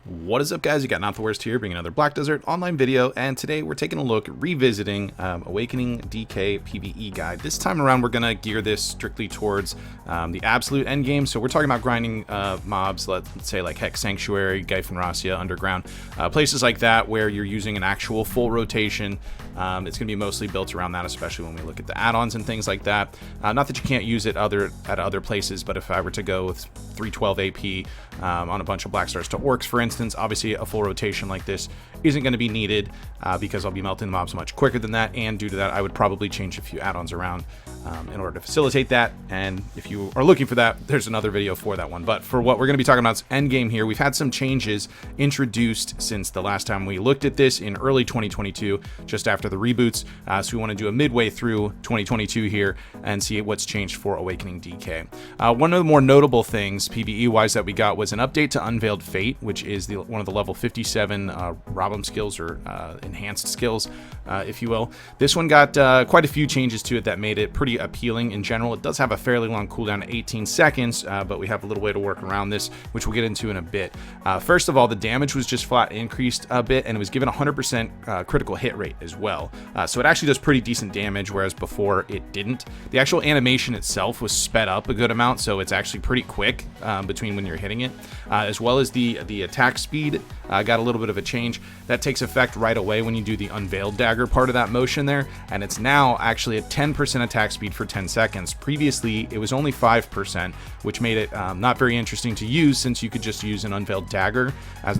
What is up, guys? You got NotTheWorst here, bringing another Black Desert online video, and today we're taking a look, revisiting Awakening DK PvE guide. This time around, we're going to gear this strictly towards the absolute end game. So we're talking about grinding mobs, let's say like Hex Sanctuary, Gyphonrasia, Underground, places like that where you're using an actual full rotation. It's going to be mostly built around that, especially when we look at the add-ons and things like that. Not that you can't use it at other places, but if I were to go with 312 AP on a bunch of Black Stars to Orcs, for instance, obviously a full rotation like this isn't going to be needed because I'll be melting the mobs much quicker than that, and due to that I would probably change a few add-ons around in order to facilitate that. And if you are looking for that, there's another video for that one. But for what we're going to be talking about is endgame here. We've had some changes introduced since the last time we looked at this in early 2022, just after the reboots. So we want to do a midway through 2022 here and see what's changed for Awakening DK. One of the more notable things PvE wise that we got was an update to Unveiled Fate, which is one of the level 57 problem skills, or enhanced skills, if you will. This one got quite a few changes to it that made it pretty appealing in general. It does have a fairly long cooldown at 18 seconds, but we have a little way to work around this, which we'll get into in a bit. First of all, the damage was just flat increased a bit, and it was given 100% critical hit rate as well. So it actually does pretty decent damage, whereas before it didn't. The actual animation itself was sped up a good amount, so it's actually pretty quick between when you're hitting it, as well as the attack speed got a little bit of a change. That takes effect right away when you do the Unveiled Dagger part of that motion there, and it's now actually at 10% attack speed for 10 seconds. Previously, it was only 5%, which made it not very interesting to use, since you could just use an Unveiled Dagger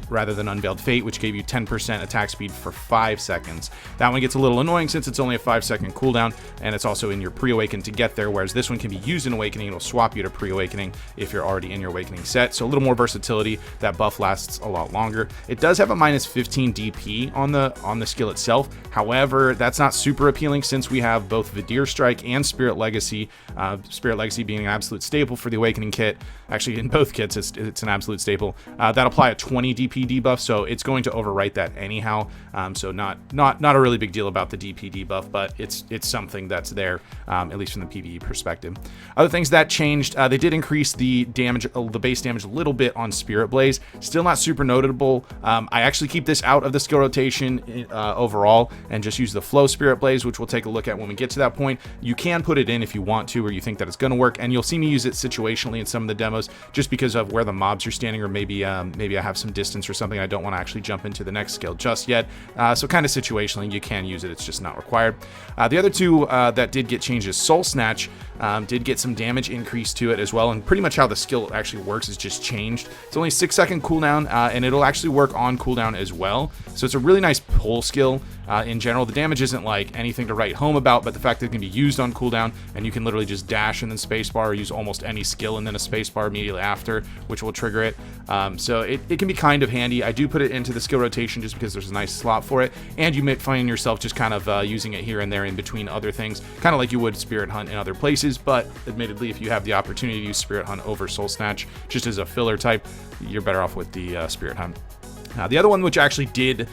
rather than Unveiled Fate, which gave you 10% attack speed for 5 seconds. That one gets a little annoying since it's only a 5-second cooldown, and it's also in your pre-awaken to get there, whereas this one can be used in Awakening. It'll swap you to pre-awakening if you're already in your Awakening set, so a little more versatility. That buff lasts a lot longer. It does have a minus 15 DP on the skill itself. However, that's not super appealing since we have both Vidir Strike and Spirit Legacy. Spirit Legacy being an absolute staple for the Awakening kit. Actually, in both kits, it's an absolute staple. That apply a 20 DP debuff, so it's going to overwrite that anyhow. So not a really big deal about the DP debuff, but it's something that's there, at least from the PvE perspective. Other things that changed, they did increase the damage, the base damage a little bit on Spirit Blaze. Still not super notable. I actually keep this out of the skill rotation overall and just use the Flow Spirit Blaze, which we'll take a look at when we get to that point. You can put it in if you want to, or you think that it's going to work, and you'll see me use it situationally in some of the demos, just because of where the mobs are standing, or maybe I have some distance or something. I don't want to actually jump into the next skill just yet. So kind of situationally, you can use it. It's just not required. The other two that did get changed is Soul Snatch. Did get some damage increase to it as well, and pretty much how the skill actually works is just changed. It's only a 6-second cooldown, and it'll actually work on cooldown as well. So it's a really nice pull skill. In general, the damage isn't like anything to write home about, but the fact that it can be used on cooldown, and you can literally just dash and then spacebar, or use almost any skill and then a spacebar immediately after, which will trigger it. So it can be kind of handy. I do put it into the skill rotation just because there's a nice slot for it, and you may find yourself just kind of using it here and there in between other things, kind of like you would Spirit Hunt in other places. But admittedly, if you have the opportunity to use Spirit Hunt over Soul Snatch just as a filler type, you're better off with the Spirit Hunt. The other one, which actually did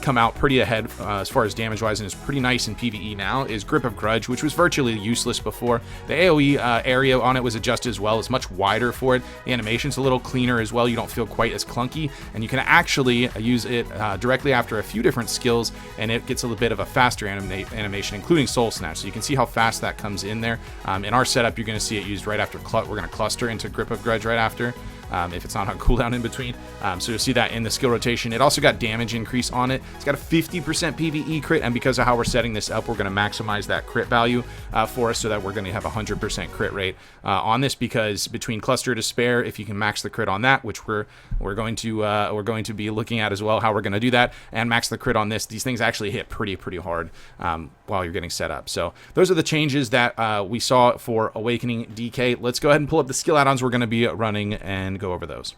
come out pretty ahead as far as damage wise and is pretty nice in PvE now, is Grip of Grudge, which was virtually useless before. The AoE area on it was adjusted as well. It's much wider for it. The animation's a little cleaner as well. You don't feel quite as clunky, and you can actually use it directly after a few different skills, and it gets a little bit of a faster animation, including Soul Snatch. So you can see how fast that comes in there. In our setup, you're going to see it used right after we're going to cluster into Grip of Grudge right after. If it's not on cooldown in between. So you'll see that in the skill rotation. It also got damage increase on it. It's got a 50% PvE crit, and because of how we're setting this up, we're going to maximize that crit value for us, so that we're going to have a 100% crit rate on this, because between Cluster to Spare, if you can max the crit on that, which we're going to be looking at as well, how we're going to do that, and max the crit on this, these things actually hit pretty hard while you're getting set up. So those are the changes that we saw for Awakening DK. Let's go ahead and pull up the skill add-ons we're going to be running and go over those.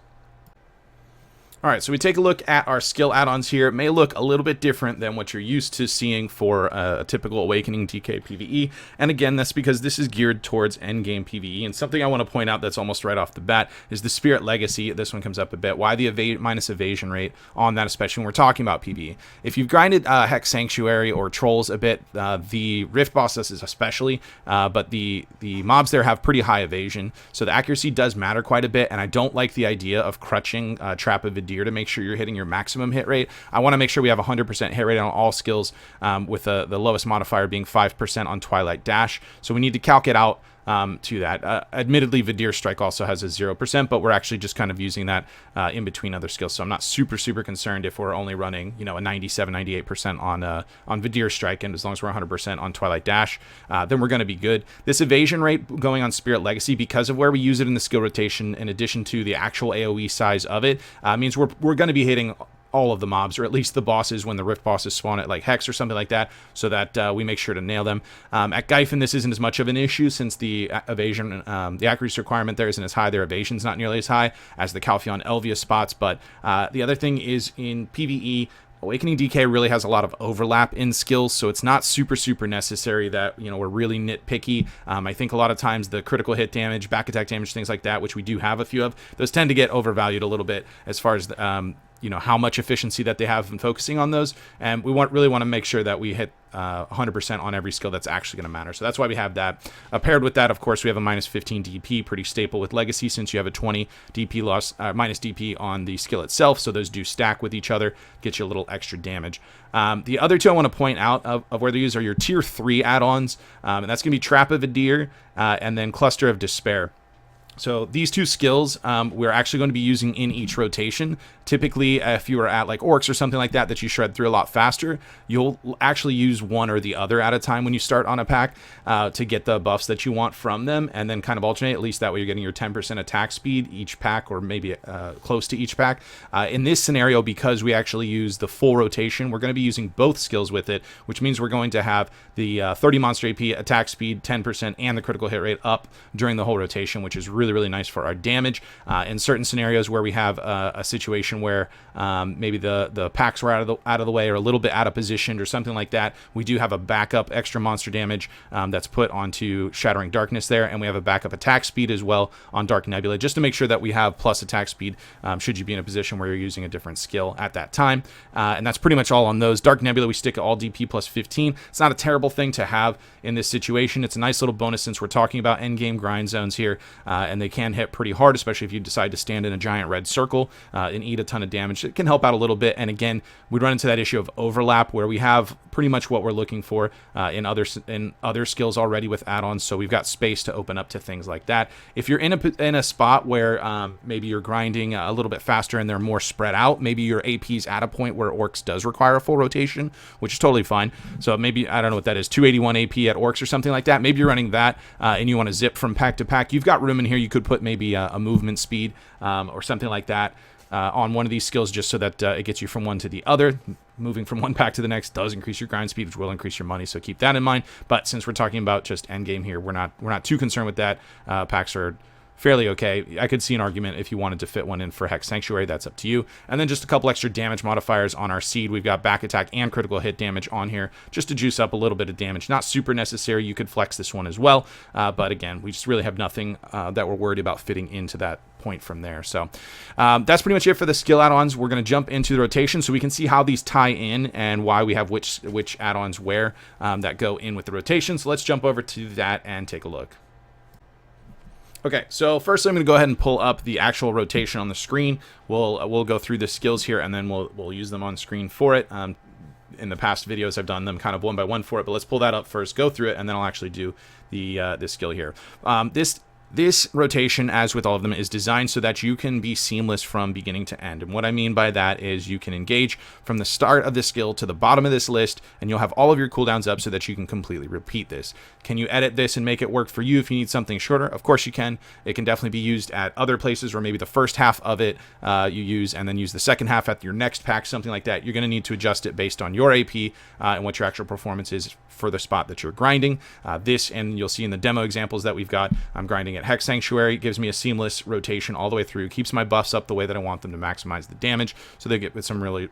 All right, so we take a look at our skill add-ons here. It may look a little bit different than what you're used to seeing for a typical Awakening DK PvE. And again, that's because this is geared towards endgame PvE. And something I want to point out that's almost right off the bat is the Spirit Legacy. This one comes up a bit. Why the minus evasion rate on that, especially when we're talking about PvE? If you've grinded Hex Sanctuary or Trolls a bit, the Rift bosses especially, but the mobs there have pretty high evasion. So the accuracy does matter quite a bit, and I don't like the idea of crutching Trap of Vidir Vidir to make sure you're hitting your maximum hit rate. I want to make sure we have 100% hit rate on all skills, with the lowest modifier being 5% on Twilight Dash. So we need to calc it out to that. Admittedly, Vidir Strike also has a 0%, but we're actually just kind of using that in between other skills. So I'm not super concerned if we're only running, you know, a 97, 98% on Vidir Strike, and as long as we're 100% on Twilight Dash, then we're going to be good. This evasion rate going on Spirit Legacy, because of where we use it in the skill rotation, in addition to the actual AoE size of it, means we're going to be hitting all of the mobs, or at least the bosses when the Rift bosses spawn at like Hex or something like that, so that we make sure to nail them. At Gyfin, this isn't as much of an issue since the evasion, the accuracy requirement there isn't as high. Their evasion's not nearly as high as the Calpheon Elvia spots, but the other thing is in PvE, Awakening DK really has a lot of overlap in skills, so it's not super necessary that, you know, we're really nitpicky. I think a lot of times the critical hit damage, back attack damage, things like that, which we do have a few of, those tend to get overvalued a little bit as far as the, you know, how much efficiency that they have in focusing on those, and we really want to make sure that we hit 100% on every skill that's actually going to matter. So that's why we have that. Paired with that, of course, we have a minus 15 DP, pretty staple with Legacy, since you have a 20 DP loss, minus DP on the skill itself, so those do stack with each other, get you a little extra damage. The other two I want to point out of where they use are your tier 3 add-ons, and that's going to be Trap of Vidir and then Cluster of Despair. So these two skills we're actually going to be using in each rotation. Typically, if you are at like Orcs or something like that that you shred through a lot faster, you'll actually use one or the other at a time when you start on a pack to get the buffs that you want from them, and then kind of alternate. At least that way you're getting your 10% attack speed each pack, or maybe close to each pack. In this scenario, because we actually use the full rotation, we're going to be using both skills with it, which means we're going to have the 30 monster AP, attack speed 10%, and the critical hit rate up during the whole rotation, which is really nice for our damage. In certain scenarios where we have a situation where maybe the packs were out of the way, or a little bit out of position or something like that, we do have a backup extra monster damage that's put onto Shattering Darkness there, and we have a backup attack speed as well on Dark Nebula, just to make sure that we have plus attack speed should you be in a position where you're using a different skill at that time. And that's pretty much all on those. Dark Nebula, we stick at all DP plus 15. It's not a terrible thing to have in this situation. It's a nice little bonus since we're talking about endgame grind zones here, and they can hit pretty hard, especially if you decide to stand in a giant red circle and eat a ton of damage. It can help out a little bit, and again, we run into that issue of overlap where we have pretty much what we're looking for in other skills already with add-ons, so we've got space to open up to things like that. If you're in a spot where maybe you're grinding a little bit faster and they're more spread out, maybe your AP's at a point where Orcs does require a full rotation, which is totally fine. So maybe, I don't know what that is, 281 AP at Orcs or something like that. Maybe you're running that and you want to zip from pack to pack. You've got room in here. You could put maybe a movement speed or something like that on one of these skills, just so that it gets you from one to the other. Moving from one pack to the next does increase your grind speed, which will increase your money, so keep that in mind. But since we're talking about just endgame here, we're not too concerned with that. Packs are fairly okay. I could see an argument if you wanted to fit one in for Hex Sanctuary. That's up to you. And then just a couple extra damage modifiers on our seed. We've got back attack and critical hit damage on here just to juice up a little bit of damage. Not super necessary. You could flex this one as well. But again, we just really have nothing that we're worried about fitting into that point from there. So that's pretty much it for the skill add-ons. We're going to jump into the rotation so we can see how these tie in and why we have which add-ons where that go in with the rotation. So let's jump over to that and take a look. Okay, so first I'm going to go ahead and pull up the actual rotation on the screen. We'll go through the skills here, and then we'll use them on screen for it. In the past videos, I've done them kind of one by one for it, but let's pull that up first, go through it, and then I'll actually do this skill here. This rotation, as with all of them, is designed so that you can be seamless from beginning to end. And what I mean by that is you can engage from the start of the skill to the bottom of this list, and you'll have all of your cooldowns up so that you can completely repeat this. Can you edit this and make it work for you if you need something shorter? Of course you can. It can definitely be used at other places where maybe the first half of it you use, and then use the second half at your next pack, something like that. You're going to need to adjust it based on your AP and what your actual performance is for the spot that you're grinding. And you'll see in the demo examples that we've got, I'm grinding at Hex Sanctuary. It gives me a seamless rotation all the way through, keeps my buffs up the way that I want them to maximize the damage, so they get with some really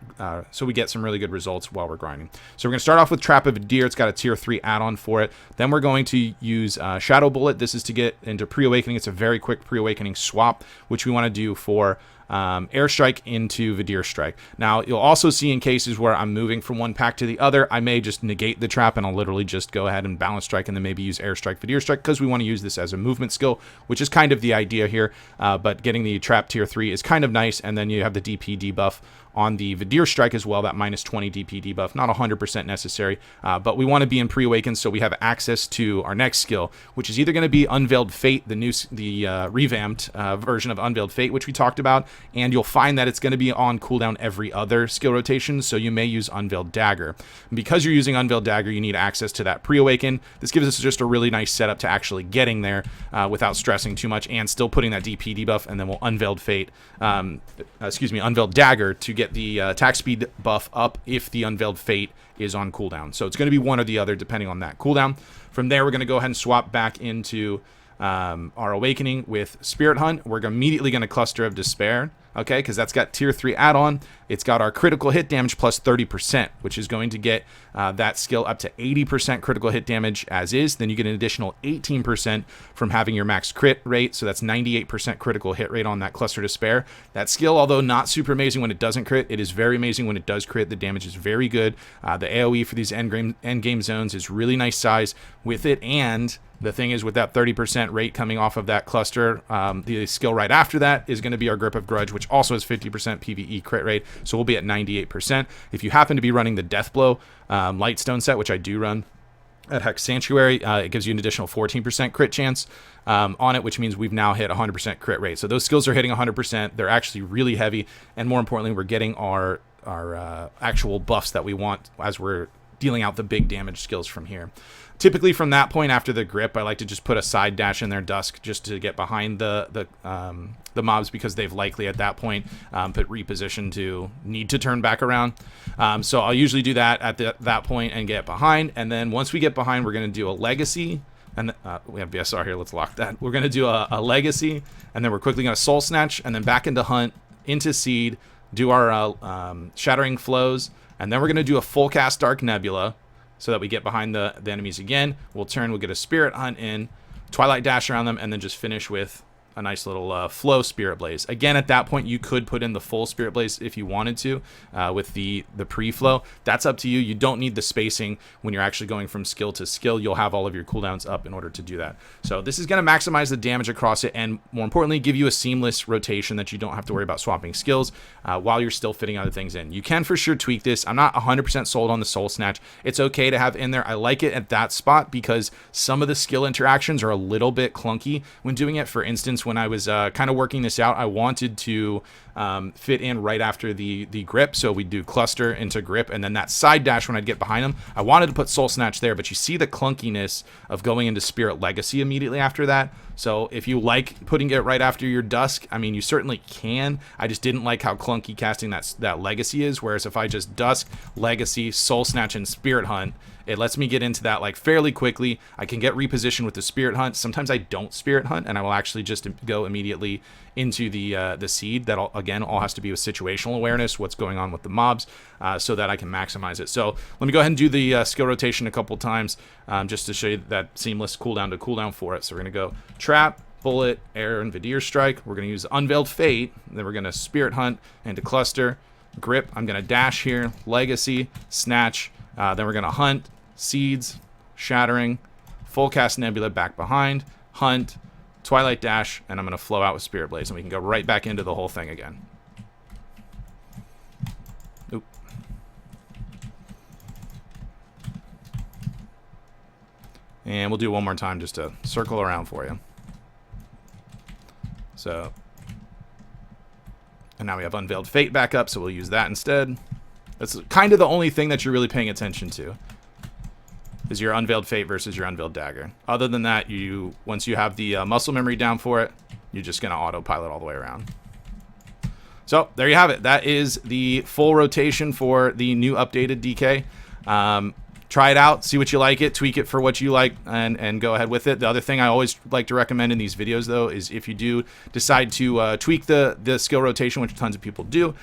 so we get some really good results while we're grinding. So we're going to start off with Trap of Vidir. It's got a tier 3 add-on for it. Then we're going to use Shadow Bullet. This is to get into pre-awakening. It's a very quick pre-awakening swap, which we want to do for Airstrike into Vidir Strike. Now, you'll also see in cases where I'm moving from one pack to the other, I may just negate the trap and I'll literally just go ahead and balance strike and then maybe use Airstrike, Vidir Strike, because we want to use this as a movement skill, which is kind of the idea here. But getting the trap tier 3 is kind of nice, and then you have the DP debuff on the Vidir Strike as well, that minus 20 DP debuff, not 100% necessary, but we want to be in pre-awakened so we have access to our next skill, which is either going to be Unveiled Fate, the revamped version of Unveiled Fate, which we talked about, and you'll find that it's going to be on cooldown every other skill rotation, so you may use Unveiled Dagger. And because you're using Unveiled Dagger, you need access to that pre-awaken. This gives us just a really nice setup to actually getting there without stressing too much and still putting that DP debuff, and then we'll Unveiled Fate, Unveiled Dagger to get the attack speed buff up if the Unveiled Fate is on cooldown. So it's going to be one or the other depending on that cooldown. From there, we're going to go ahead and swap back into our Awakening with Spirit Hunt. We're immediately going to Cluster of Despair, okay, because that's got tier 3 add-on. It's got our critical hit damage plus 30%, which is going to get that skill up to 80% critical hit damage as is. Then you get an additional 18% from having your max crit rate, so that's 98% critical hit rate on that Cluster Despair. That skill, although not super amazing when it doesn't crit, it is very amazing when it does crit. The damage is very good. The AoE for these end game zones is really nice size with it, and the thing is, with that 30% rate coming off of that cluster, the skill right after that is going to be our Grip of Grudge, which also has 50% PvE crit rate, so we'll be at 98%. If you happen to be running the Deathblow Lightstone set, which I do run at Hex Sanctuary, it gives you an additional 14% crit chance on it, which means we've now hit 100% crit rate. So those skills are hitting 100%. They're actually really heavy, and more importantly, we're getting our actual buffs that we want as we're dealing out the big damage skills from here. Typically from that point after the grip, I like to just put a side dash in their Dusk just to get behind the mobs, because they've likely at that point put repositioned to need to turn back around. So I'll usually do that at that point and get behind. And then once we get behind, we're going to do a Legacy. And we have BSR here. Let's lock that. We're going to do a Legacy, and then we're quickly going to Soul Snatch, and then back into Hunt, into Seed, do our Shattering Flows, and then we're going to do a full cast Dark Nebula, so that we get behind the enemies again. We'll get a Spirit Hunt in, Twilight Dash around them, and then just finish with a nice little flow Spirit Blaze. Again, at that point, you could put in the full Spirit Blaze if you wanted to with the pre-flow. That's up to you. You don't need the spacing when you're actually going from skill to skill. You'll have all of your cooldowns up in order to do that. So this is going to maximize the damage across it, and more importantly, give you a seamless rotation that you don't have to worry about swapping skills while you're still fitting other things in. You can for sure tweak this. I'm not 100% sold on the Soul Snatch. It's okay to have in there. I like it at that spot because some of the skill interactions are a little bit clunky when doing it. For instance, when I was kind of working this out, I wanted to fit in right after the grip, so we do cluster into grip, and then that side dash when I'd get behind them. I wanted to put Soul Snatch there, but you see the clunkiness of going into Spirit Legacy immediately after that. So if you like putting it right after your Dusk, I mean, you certainly can. I just didn't like how clunky casting that Legacy is, whereas if I just Dusk, Legacy, Soul Snatch, and Spirit Hunt, it lets me get into that like fairly quickly. I can get repositioned with the Spirit Hunt. Sometimes I don't Spirit Hunt, and I will actually just go immediately into the Seed. That again all has to be with situational awareness, what's going on with the mobs, so that I can maximize it. So let me go ahead and do the skill rotation a couple times just to show you that seamless cooldown to cooldown for it. So we're going to go Trap, Bullet, Air, and Vidir Strike. We're going to use Unveiled Fate, and then we're going to Spirit Hunt into Cluster, Grip. I'm going to dash here, Legacy, Snatch, then we're going to Hunt, Seeds, Shattering, full cast Nebula back behind, Hunt, Twilight Dash, and I'm going to flow out with Spirit Blaze, and we can go right back into the whole thing again. Oop. And we'll do one more time just to circle around for you. So, and now we have Unveiled Fate back up, so we'll use that instead. That's kind of the only thing that you're really paying attention to, is your Unveiled Fate versus your Unveiled Dagger. Other than that, once you have the muscle memory down for it, you're just going to autopilot all the way around. So there you have it. That is the full rotation for the new updated DK. Try it out, see what you like it, tweak it for what you like, and go ahead with it. The other thing I always like to recommend in these videos, though, is if you do decide to tweak the skill rotation, which tons of people do,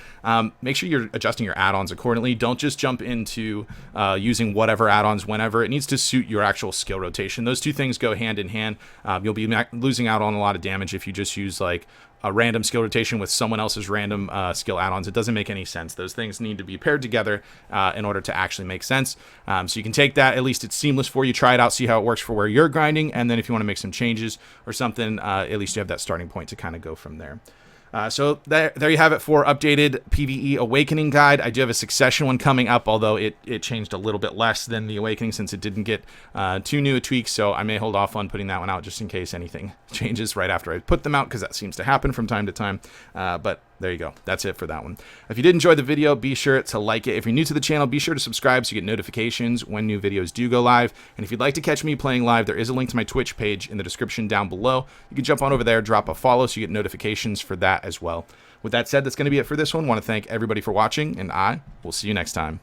make sure you're adjusting your add-ons accordingly. Don't just jump into using whatever add-ons whenever. It needs to suit your actual skill rotation. Those two things go hand in hand. You'll be losing out on a lot of damage if you just use like a random skill rotation with someone else's random skill add-ons. It doesn't make any sense. Those things need to be paired together in order to actually make sense. So you can take that, at least it's seamless for you, try it out, see how it works for where you're grinding, and then if you want to make some changes or something, at least you have that starting point to kind of go from there. So there you have it for updated PvE Awakening guide. I do have a Succession one coming up, although it changed a little bit less than the Awakening since it didn't get too new a tweak, so I may hold off on putting that one out just in case anything changes right after I put them out, because that seems to happen from time to time. But there you go. That's it for that one. If you did enjoy the video, be sure to like it. If you're new to the channel, be sure to subscribe so you get notifications when new videos do go live. And if you'd like to catch me playing live, there is a link to my Twitch page in the description down below. You can jump on over there, drop a follow so you get notifications for that as well. With that said, that's going to be it for this one. I want to thank everybody for watching, and I will see you next time.